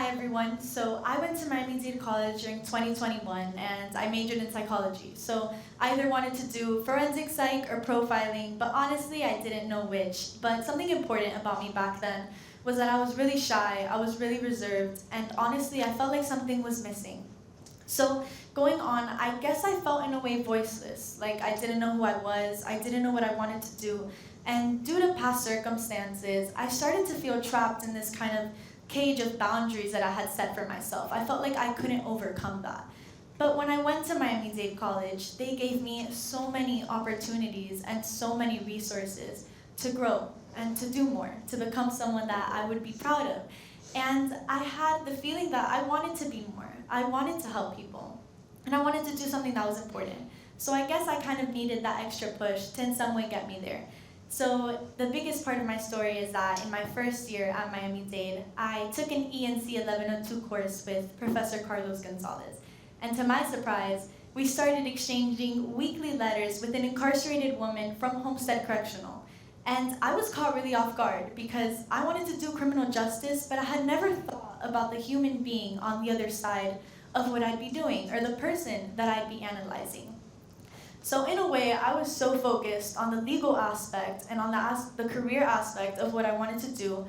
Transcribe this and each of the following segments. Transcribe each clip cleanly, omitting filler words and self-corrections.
Hi everyone. So I went to Miami-Dade College during 2021 and I majored in psychology. So I either wanted to do forensic psych or profiling, but honestly I didn't know which. But something important about me back then was that I was really shy, I was really reserved, and honestly I felt like something was missing. So going on, I guess I felt in a way voiceless, like I didn't know who I was, I didn't know what I wanted to do, and due to past circumstances, I started to feel trapped in this kind of cage of boundaries that I had set for myself. I felt like I couldn't overcome that. But when I went to Miami-Dade College, they gave me so many opportunities and so many resources to grow and to do more, to become someone that I would be proud of. And I had the feeling that I wanted to be more. I wanted to help people. And I wanted to do something that was important. So I guess I kind of needed that extra push to in some way get me there. So the biggest part of my story is that in my first year at Miami-Dade, I took an ENC 1102 course with Professor Carlos Gonzalez. And to my surprise, we started exchanging weekly letters with an incarcerated woman from Homestead Correctional. And I was caught really off guard because I wanted to do criminal justice, but I had never thought about the human being on the other side of what I'd be doing or the person that I'd be analyzing. So in a way, I was so focused on the legal aspect and on the career aspect of what I wanted to do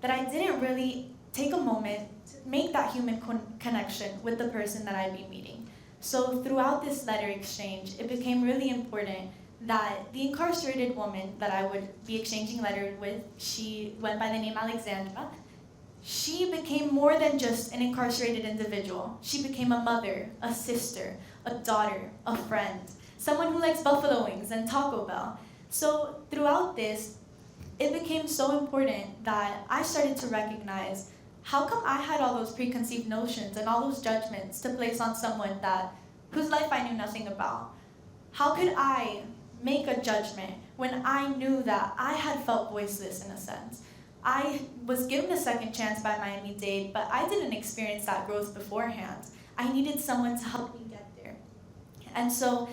that I didn't really take a moment to make that human connection with the person that I'd be meeting. So throughout this letter exchange, it became really important that the incarcerated woman that I would be exchanging letters with, she went by the name Alexandra, she became more than just an incarcerated individual. She became a mother, a sister, a daughter, a friend, someone who likes buffalo wings and Taco Bell. So throughout this, it became so important that I started to recognize how come I had all those preconceived notions and all those judgments to place on someone whose life I knew nothing about. How could I make a judgment when I knew that I had felt voiceless in a sense? I was given a second chance by Miami-Dade, but I didn't experience that growth beforehand. I needed someone to help me get there. And so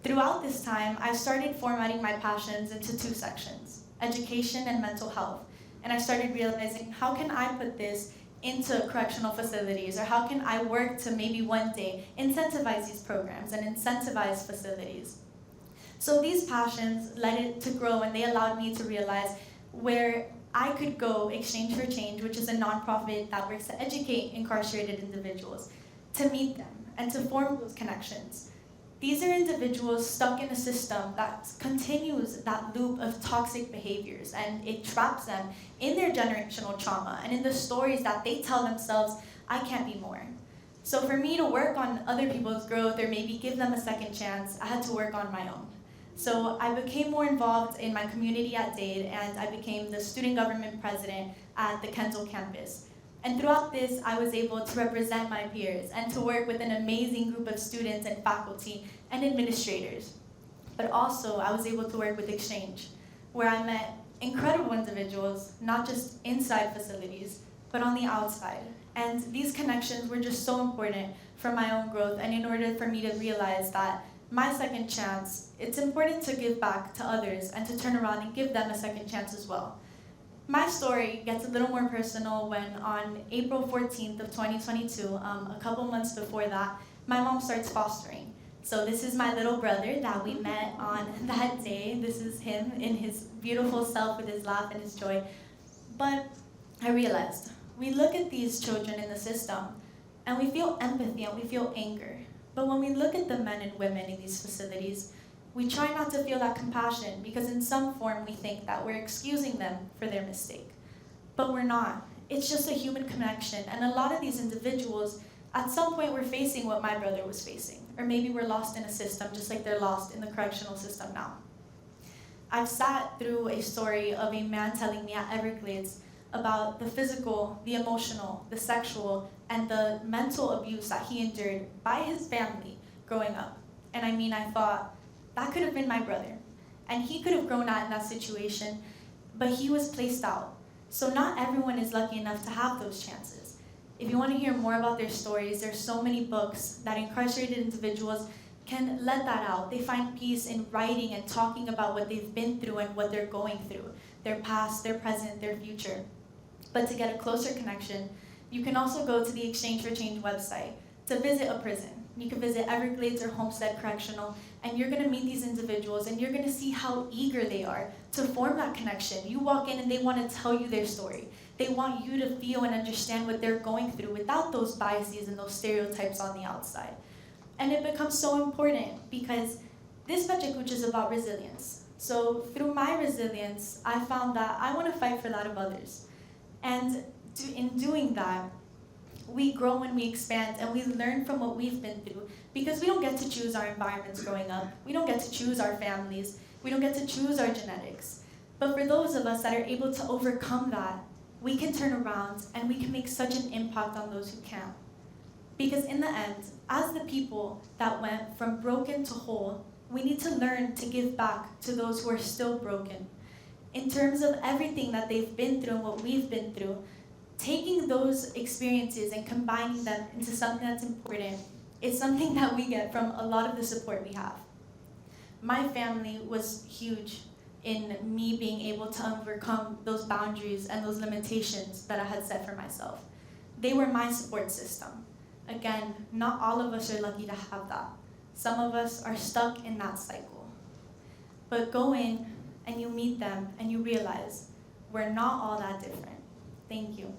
throughout this time, I started formatting my passions into two sections, education and mental health. And I started realizing, how can I put this into correctional facilities, or how can I work to maybe one day incentivize these programs and incentivize facilities? So these passions led it to grow, and they allowed me to realize where I could go Exchange for Change, which is a nonprofit that works to educate incarcerated individuals, to meet them and to form those connections. These are individuals stuck in a system that continues that loop of toxic behaviors, and it traps them in their generational trauma and in the stories that they tell themselves, I can't be more. So for me to work on other people's growth or maybe give them a second chance, I had to work on my own. So I became more involved in my community at Dade, and I became the student government president at the Kendall campus. And throughout this, I was able to represent my peers and to work with an amazing group of students and faculty and administrators. But also, I was able to work with Exchange, where I met incredible individuals, not just inside facilities, but on the outside. And these connections were just so important for my own growth, and in order for me to realize that my second chance, it's important to give back to others and to turn around and give them a second chance as well. My story gets a little more personal when on April 14th of 2022, a couple months before that, my mom starts fostering. So this is my little brother that we met on that day. This is him in his beautiful self with his laugh and his joy. But I realized, we look at these children in the system and we feel empathy and we feel anger. But when we look at the men and women in these facilities, we try not to feel that compassion because in some form we think that we're excusing them for their mistake. But we're not. It's just a human connection, and a lot of these individuals at some point were facing what my brother was facing, or maybe we're lost in a system just like they're lost in the correctional system now. I've sat through a story of a man telling me at Everglades about the physical, the emotional, the sexual, and the mental abuse that he endured by his family growing up. And I thought, that could have been my brother. And he could have grown out in that situation, but he was placed out. So not everyone is lucky enough to have those chances. If you want to hear more about their stories, there's so many books that incarcerated individuals can let that out. They find peace in writing and talking about what they've been through and what they're going through, their past, their present, their future. But to get a closer connection, You can also go to the Exchange for Change website to visit a prison. You can visit Everglades or Homestead Correctional, and you're gonna meet these individuals, and you're gonna see how eager they are to form that connection. You walk in and they wanna tell you their story. They want you to feel and understand what they're going through without those biases and those stereotypes on the outside. And it becomes so important because this PechaKucha is about resilience. So through my resilience, I found that I wanna fight for that of others. And in doing that, we grow and we expand and we learn from what we've been through, because we don't get to choose our environments growing up. We don't get to choose our families. We don't get to choose our genetics. But for those of us that are able to overcome that, we can turn around and we can make such an impact on those who can't. Because in the end, as the people that went from broken to whole, we need to learn to give back to those who are still broken. In terms of everything that they've been through and what we've been through, taking those experiences and combining them into something that's important is something that we get from a lot of the support we have. My family was huge in me being able to overcome those boundaries and those limitations that I had set for myself. They were my support system. Again, not all of us are lucky to have that. Some of us are stuck in that cycle. But go in and you meet them and you realize we're not all that different. Thank you.